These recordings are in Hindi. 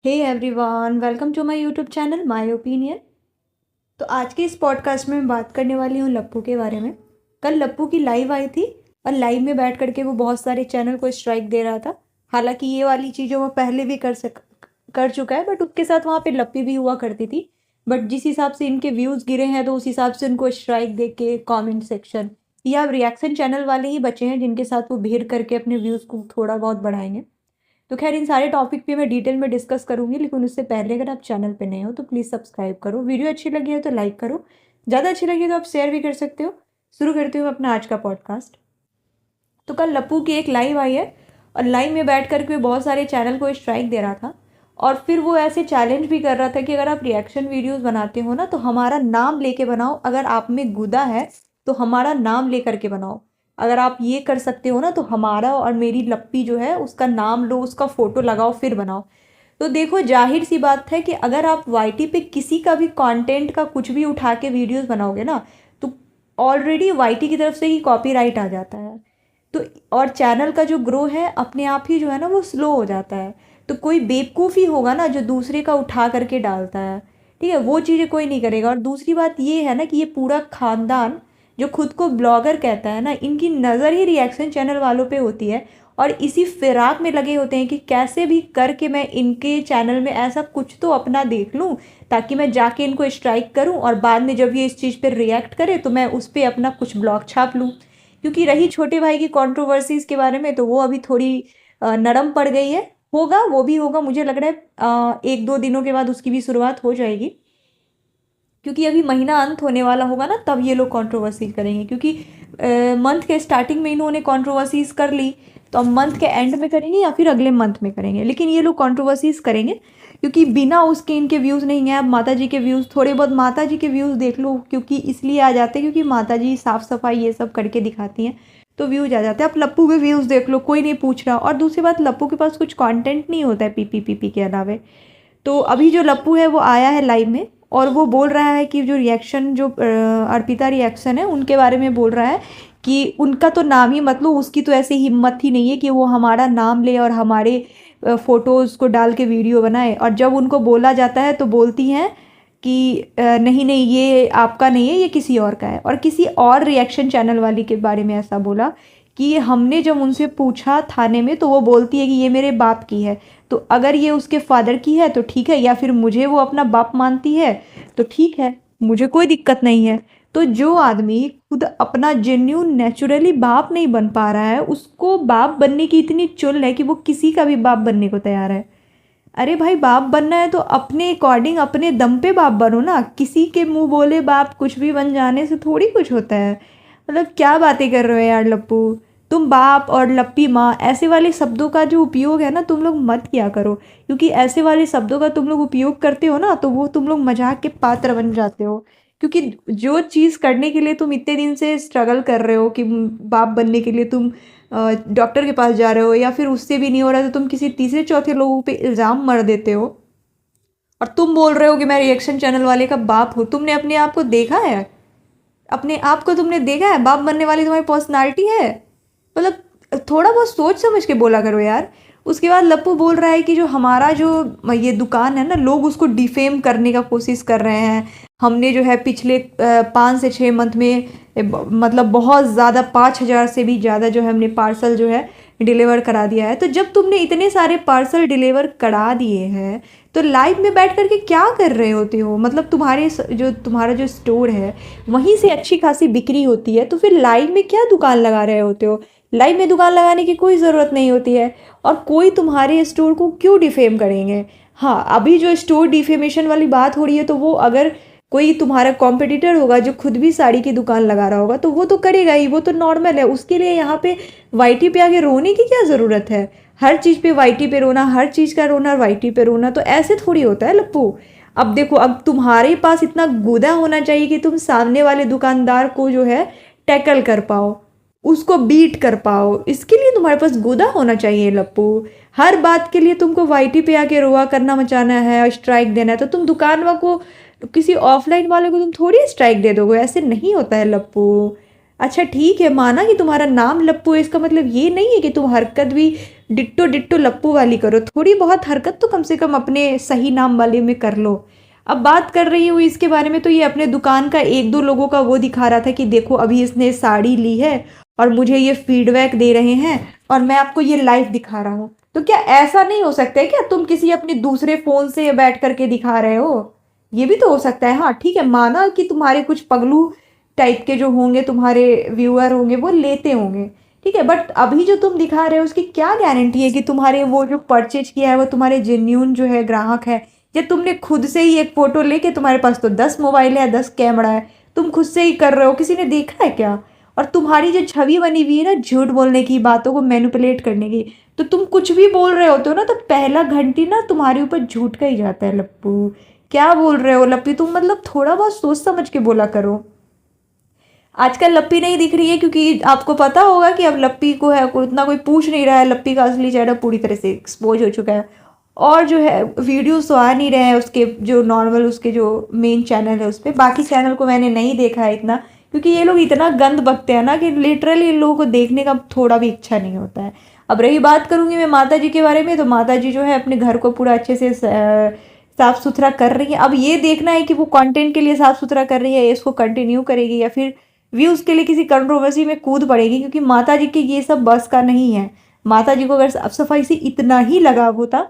Hey everyone, welcome to my YouTube channel my opinion. तो आज के इस पॉडकास्ट में मैं बात करने वाली हूँ लप्पू के बारे में। कल लप्पू की लाइव आई थी और लाइव में बैठ करके वो बहुत सारे चैनल को स्ट्राइक दे रहा था। हालांकि ये वाली चीज़ें वो पहले भी कर चुका है, बट उसके साथ वहाँ पे लप्पी भी हुआ करती थी। बट जिस हिसाब से इनके व्यूज़ गिरे हैं तो उस हिसाब से उनको स्ट्राइक दे के कॉमेंट सेक्शन या रिएक्शन चैनल वाले ही बचे हैं जिनके साथ वो भीड़ करके अपने व्यूज़ को थोड़ा बहुत बढ़ाएंगे। तो खैर इन सारे टॉपिक पे मैं डिटेल में डिस्कस करूंगी, लेकिन उससे पहले अगर आप चैनल पे नए हो तो प्लीज़ सब्सक्राइब करो। वीडियो अच्छी लगी है तो लाइक करो, ज़्यादा अच्छी लगी है तो आप शेयर भी कर सकते हो। शुरू करते हो अपना आज का पॉडकास्ट। तो कल लप्पू की एक लाइव आई है और लाइव में बैठ करके बहुत सारे चैनल को स्ट्राइक दे रहा था। और फिर वो ऐसे चैलेंज भी कर रहा था कि अगर आप रिएक्शन वीडियोज़ बनाते हो ना तो हमारा नाम लेके बनाओ, अगर आप में गुदा है तो हमारा नाम ले करके बनाओ। अगर आप ये कर सकते हो ना तो हमारा और मेरी लप्पी जो है उसका नाम लो, उसका फ़ोटो लगाओ फिर बनाओ। तो देखो, जाहिर सी बात है कि अगर आप वाईटी पे किसी का भी कंटेंट का कुछ भी उठा के वीडियोस बनाओगे ना तो ऑलरेडी वाईटी की तरफ से ही कॉपीराइट आ जाता है। तो और चैनल का जो ग्रो है अपने आप ही जो है ना वो स्लो हो जाता है। तो कोई बेवकूफ़ ही होगा ना जो दूसरे का उठा करके डालता है, ठीक है, वो चीज़ें कोई नहीं करेगा। और दूसरी बात ये है ना कि ये पूरा खानदान जो खुद को ब्लॉगर कहता है ना, इनकी नज़र ही रिएक्शन चैनल वालों पे होती है और इसी फिराक में लगे होते हैं कि कैसे भी करके मैं इनके चैनल में ऐसा कुछ तो अपना देख लूँ ताकि मैं जाके इनको स्ट्राइक करूँ और बाद में जब ये इस चीज़ पर रिएक्ट करे तो मैं उस पर अपना कुछ ब्लॉग छाप लूँ। क्योंकि रही छोटे भाई की कंट्रोवर्सीज़ के बारे में तो वो अभी थोड़ी नरम पड़ गई है। होगा, वो भी होगा, मुझे लग रहा है 1-2 दिनों के बाद उसकी भी शुरुआत हो जाएगी। क्योंकि अभी महीना अंत होने वाला होगा ना तब ये लोग कंट्रोवर्सीज करेंगे। क्योंकि मंथ के स्टार्टिंग में इन्होंने कंट्रोवर्सीज कर ली तो अब मंथ के एंड में करेंगे या फिर अगले मंथ में करेंगे, लेकिन ये लोग कंट्रोवर्सीज करेंगे क्योंकि बिना उसके इनके व्यूज़ नहीं है। अब माता जी के व्यूज़, थोड़े बहुत माता जी के व्यूज़ देख लो, क्योंकि इसलिए आ जाते हैं क्योंकि माता जी साफ़ सफाई ये सब करके दिखाती हैं तो व्यूज़ आ जाते हैं। अब लप्पू के व्यूज़ देख लो, कोई नहीं पूछ रहा। और दूसरी बात, लप्पू के पास कुछ कंटेंट नहीं होता है पीपी के अलावे। तो अभी जो लप्पू है वो आया है लाइव में और वो बोल रहा है कि जो रिएक्शन, जो अर्पिता रिएक्शन है उनके बारे में बोल रहा है कि उनका तो नाम ही मत लो, उसकी तो ऐसी हिम्मत ही नहीं है कि वो हमारा नाम ले और हमारे फ़ोटोज़ को डाल के वीडियो बनाए। और जब उनको बोला जाता है तो बोलती हैं कि नहीं नहीं ये आपका नहीं है, ये किसी और का है। और किसी और रिएक्शन चैनल वाली के बारे में ऐसा बोला कि हमने जब उनसे पूछा थाने में तो वो बोलती है कि ये मेरे बाप की है। तो अगर ये उसके फादर की है तो ठीक है, या फिर मुझे वो अपना बाप मानती है तो ठीक है, मुझे कोई दिक्कत नहीं है। तो जो आदमी खुद अपना जेन्यून नेचुरली बाप नहीं बन पा रहा है, उसको बाप बनने की इतनी चुल है कि वो किसी का भी बाप बनने को तैयार है। अरे भाई, बाप बनना है तो अपने अकॉर्डिंग अपने दम पे बाप बनो ना। किसी के मुंह बोले बाप कुछ भी बन जाने से थोड़ी कुछ होता है। मतलब क्या बातें कर रहे हो यार लप्पू। तुम बाप और लप्पी माँ ऐसे वाले शब्दों का जो उपयोग है ना तुम लोग मत किया करो, क्योंकि ऐसे वाले शब्दों का तुम लोग उपयोग करते हो ना तो वो तुम लोग मजाक के पात्र बन जाते हो। क्योंकि जो चीज़ करने के लिए तुम इतने दिन से स्ट्रगल कर रहे हो कि बाप बनने के लिए तुम डॉक्टर के पास जा रहे हो या फिर उससे भी नहीं हो रहा तो तुम किसी तीसरे चौथे लोगों पे इल्ज़ाम मर देते हो और तुम बोल रहे हो कि मैं रिएक्शन चैनल वाले का बाप हूँ। तुमने अपने आप को देखा है? अपने आप को तुमने देखा है? बाप बनने वाली तुम्हारी पर्सनालिटी है? मतलब थोड़ा बहुत सोच समझ के बोला करो यार। उसके बाद लप्पू बोल रहा है कि जो हमारा जो ये दुकान है ना, लोग उसको डिफेम करने का कोशिश कर रहे हैं। हमने जो है पिछले 5 से 6 मंथ में मतलब बहुत ज़्यादा 5,000 से भी ज़्यादा जो है हमने पार्सल जो है डिलीवर करा दिया है। तो जब तुमने इतने सारे पार्सल डिलीवर करा दिए हैं तो लाइव में बैठ करके क्या कर रहे होते हो? मतलब तुम्हारा जो स्टोर है वहीं से अच्छी खासी बिक्री होती है, तो फिर लाइव में क्या दुकान लगा रहे होते हो? लाइव में दुकान लगाने की कोई ज़रूरत नहीं होती है। और कोई तुम्हारे स्टोर को क्यों डिफेम करेंगे? हाँ, अभी जो स्टोर डिफेमेशन वाली बात हो रही है तो वो अगर कोई तुम्हारा कॉम्पिटिटर होगा जो खुद भी साड़ी की दुकान लगा रहा होगा तो वो तो करेगा ही, वो तो नॉर्मल है। उसके लिए यहाँ पे वाईटी पे आगे रोने की क्या ज़रूरत है? हर चीज़ पे वाईटी पे रोना, हर चीज़ का रोना वाईटी पे रोना, तो ऐसे थोड़ी होता है लप्पू। अब देखो, अब तुम्हारे पास इतना गुदा होना चाहिए कि तुम सामने वाले दुकानदार को जो है टैकल कर पाओ, उसको बीट कर पाओ। इसके लिए तुम्हारे पास गुदा होना चाहिए लप्पू। हर बात के लिए तुमको वाईटी पे आके रोआ करना मचाना है, स्ट्राइक देना है, तो तुम दुकान को किसी ऑफलाइन वाले को तुम थोड़ी स्ट्राइक दे दोगे। ऐसे नहीं होता है लप्पू। अच्छा ठीक है, माना कि तुम्हारा नाम लप्पू है, इसका मतलब ये नहीं है कि तुम हरकत भी डिट्टो डिट्टो लप्पू वाली करो, थोड़ी बहुत हरकत तो कम से कम अपने सही नाम वाले में कर लो। अब बात कर रही हूँ इसके बारे में, तो ये अपने दुकान का एक दो लोगों का वो दिखा रहा था कि देखो अभी इसने साड़ी ली है और मुझे ये फीडबैक दे रहे हैं और मैं आपको ये लाइव दिखा रहा हूँ। तो क्या ऐसा नहीं हो सकता है क्या तुम किसी अपने दूसरे फोन से बैठ करके दिखा रहे हो? ये भी तो हो सकता है। हाँ ठीक है, माना कि तुम्हारे कुछ पगलू टाइप के जो होंगे तुम्हारे व्यूअर होंगे वो लेते होंगे, ठीक है, बट अभी जो तुम दिखा रहे हो उसकी क्या गारंटी है कि तुम्हारे वो जो परचेज किया है वो तुम्हारे जेन्यून जो है ग्राहक है, या तुमने खुद से ही एक फोटो लेके, तुम्हारे पास तो 10 मोबाइल है, 10 कैमरा है, तुम खुद से ही कर रहे हो, किसी ने देखा है क्या? और तुम्हारी जो छवि बनी हुई है ना झूठ बोलने की, बातों को मैनिपुलेट करने की, तो तुम कुछ भी बोल रहे होते हो ना तो पहला घंटी ना तुम्हारे ऊपर झूठ का ही जाता है। लप्पू क्या बोल रहे हो लप्पी तुम, मतलब थोड़ा बहुत सोच समझ के बोला करो। आजकल लप्पी नहीं दिख रही है क्योंकि आपको पता होगा कि अब लप्पी को है कोई इतना कोई पूछ नहीं रहा है, लप्पी का असली चेहरा पूरी तरह से एक्सपोज हो चुका है। और जो है वीडियोस तो आ नहीं रहे हैं उसके, जो नॉर्मल उसके जो मेन चैनल है उस पर, बाकी चैनल को मैंने नहीं देखा है इतना, क्योंकि ये लोग इतना गंद बकते हैं ना कि लिटरली इन लोगों को देखने का थोड़ा भी इच्छा नहीं होता है। अब रही बात करूँगी मैं माता जी के बारे में, तो माता जी जो है अपने घर को पूरा अच्छे से साफ सुथरा कर रही है। अब ये देखना है कि वो कंटेंट के लिए साफ सुथरा कर रही है, इसको कंटिन्यू करेगी या फिर व्यूज़ के लिए किसी कंट्रोवर्सी में कूद पड़ेगी, क्योंकि माता जी के ये सब बस का नहीं है। माता जी को अगर साफ सफाई से इतना ही लगाव होता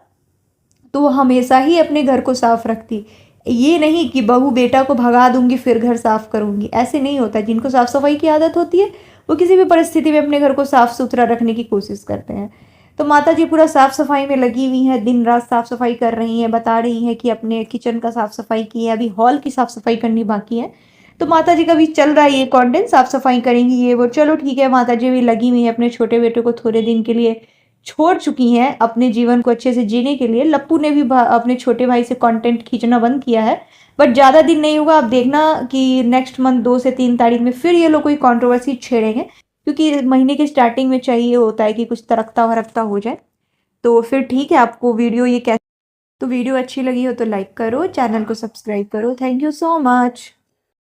तो वो हमेशा ही अपने घर को साफ रखती। ये नहीं कि बहू बेटा को भगा दूंगी फिर घर साफ करूंगी, ऐसे नहीं होता। जिनको साफ सफाई की आदत होती है वो किसी भी परिस्थिति में अपने घर को साफ सुथरा रखने की कोशिश करते हैं। तो माता जी पूरा साफ सफाई में लगी हुई हैं, दिन रात साफ सफाई कर रही हैं, बता रही हैं कि अपने किचन का साफ सफाई की है, अभी हॉल की साफ सफाई करनी बाकी है। तो माता जी का भी चल रहा है ये कंटेंट, साफ सफाई करेंगी ये वो, चलो ठीक है। माता जी भी लगी हुई है अपने छोटे बेटे को थोड़े दिन के लिए छोड़ चुकी हैं अपने जीवन को अच्छे से जीने के लिए। लप्पू ने भी अपने छोटे भाई से कंटेंट खींचना बंद किया है, बट ज़्यादा दिन नहीं होगा, आप देखना कि नेक्स्ट मंथ 2 से 3 तारीख में फिर ये लोग कोई कंट्रोवर्सी छेड़ेंगे, क्योंकि महीने के स्टार्टिंग में चाहिए होता है कि कुछ तरकता वरकता हो जाए। तो फिर ठीक है, आपको वीडियो ये कैसे, तो वीडियो अच्छी लगी हो तो लाइक करो, चैनल को सब्सक्राइब करो। Thank you so much.